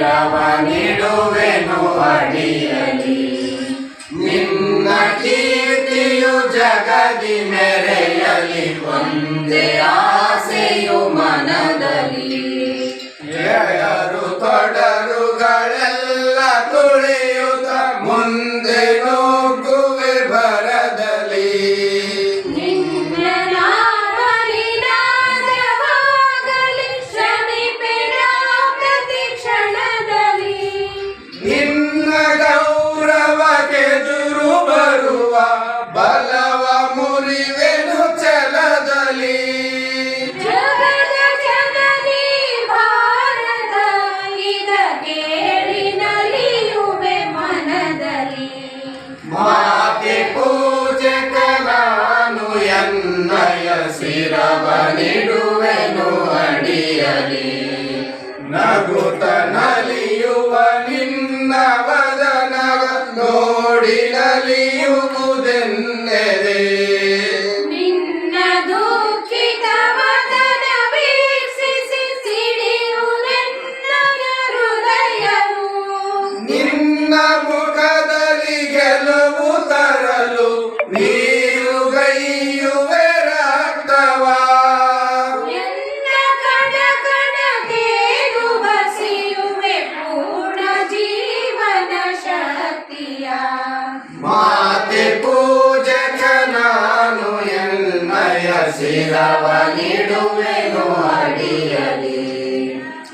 ಶಿರವ ನೀಡುವೆನು ಅಡಿಯಲಿ. ನಿನ್ನ ಕೀರ್ತಿಯು ಜಗದಿ ಮೆರೆಯಲಿ, ಒಂದೇ ಆಸೆಯು ಮನದಲ್ಲಿ. ಎಯರು ತೊಡರುಗಳೆಲ್ಲ ತುಳಿಯುತ್ತ ಮುಂದೆ ನುಗ್ಗುವೆ ಭರದಲ್ಲಿ. ನಿನ್ನ ಗೌರವಕ್ಕೆದುರು ಬರುವ ಬಲವ ಮುರಿವೆನು ಛಲದಲ್ಲಿ. ಜಗದ ಜನನಿ ಭಾರತ ಇದ ಕೇಳಿ ನಲಿಯುವೆ ಮನದಲ್ಲಿ. ಮಾತೆ ಪೂಜಕ ನಾನು ಎನ್ನಯ ಶಿರವ ನೀಡುವೆನು ಅಡಿಯಲಿ. ನಗುತ್ತ ನಲಿಯುವ ನಿನ್ನ ವದನ ನೋಡಿ ನಲಿಯುವುದೆನ್ನೆದೆ. ನಿನ್ನ ದುಃಖಿತ ವದನ ವೀಕ್ಷಿಸಿ ಸಿಡಿಯುವುದೆನ್ನಯ ಹೃದಯವು. ನಿನ್ನ ಮುಖದಲ್ಲಿ ಗೆಲುವು ತರಲು ನೀರುಗೈಯುವೆ ರಕ್ತವ. ಎನ್ನ ಕಣ ಕಣದೇನು ಬಸಿಯುವೆ ಪೂರ್ಣ ಜೀವನ ಶಕ್ತಿಯ. ಮಾತೆ ಪೂಜಕ ನಾನು ಎನ್ನಯ ಶಿರವ ನೀಡುವೆನು ಅಡಿಯಲಿ.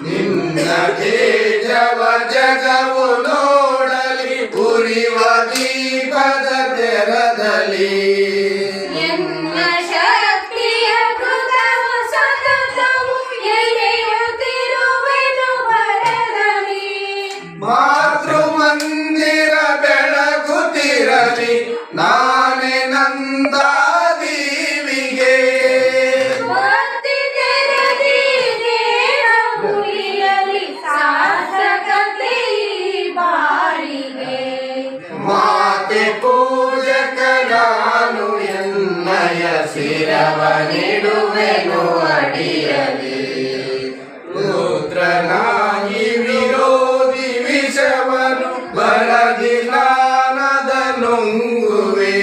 ನಿನ್ನ ತೇಜವ ಜಗವು ನೋಡಲಿ, ಉರಿವ ದೀಪದ ತೆರದಲ್ಲಿ. ಎನ್ನ ಶಕ್ತಿಯ ಕೃತವು ಸತತವು ಎಳೆಯುತ್ತಿರುವೆನು ಭರದಲ್ಲಿ. ಮಾತೃ ಮಂದಿರ ಬೆಳಗುತ್ತಿರಲಿ, ನಾನೇ ನಂದಾದೀವಿಗೆ. ಭಕ್ತಿ ತೆರದಿ ದೇಹ ಮುರಿಯಲಿ, ಸಾರ್ಥಕತೆ ಈ ಬಾಳಿಗೆ. ಮಾತೆ ಪೂಜಕ ನಾನು ಎನ್ನಯ ಶಿರವ ನೀಡುವೆನು ಅಡಿಯಲಿ. ರುದ್ರನಾಗಿ ವಿರೋಧಿ ವಿಷವನು ಬರದಿ ನಾನದ ನುಂಗುವೆ.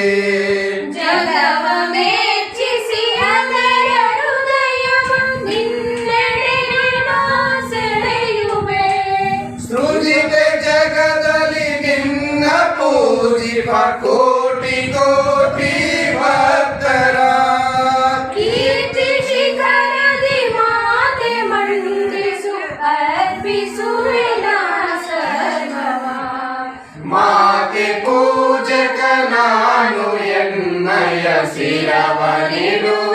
ಜಗವ ಮೆಚ್ಚಿಸಿ ಅದರ ಹೃದಯವ ನಿನ್ನೆಡೆಗೆ ಸೆಳೆಯುವೆ. ಸೃಜಿತ ಜಗದಲ್ಲಿ ನಿನ್ನ ಪೂಜಿಪ ಕೋಟಿ ಕೋಟಿ ಭಕ್ತರ. ಕೀರ್ತಿ ಶಿಖರದಿ ಮಾತೆ ಮಂಡಿಸು ಅರ್ಪಿಸುವೆ ನಾ ಸರ್ವವ. ಮಾತೆ ಪೂಜಕ ನಾನು ಎನ್ನಯ ಶಿರವ ನೀಡುವೆ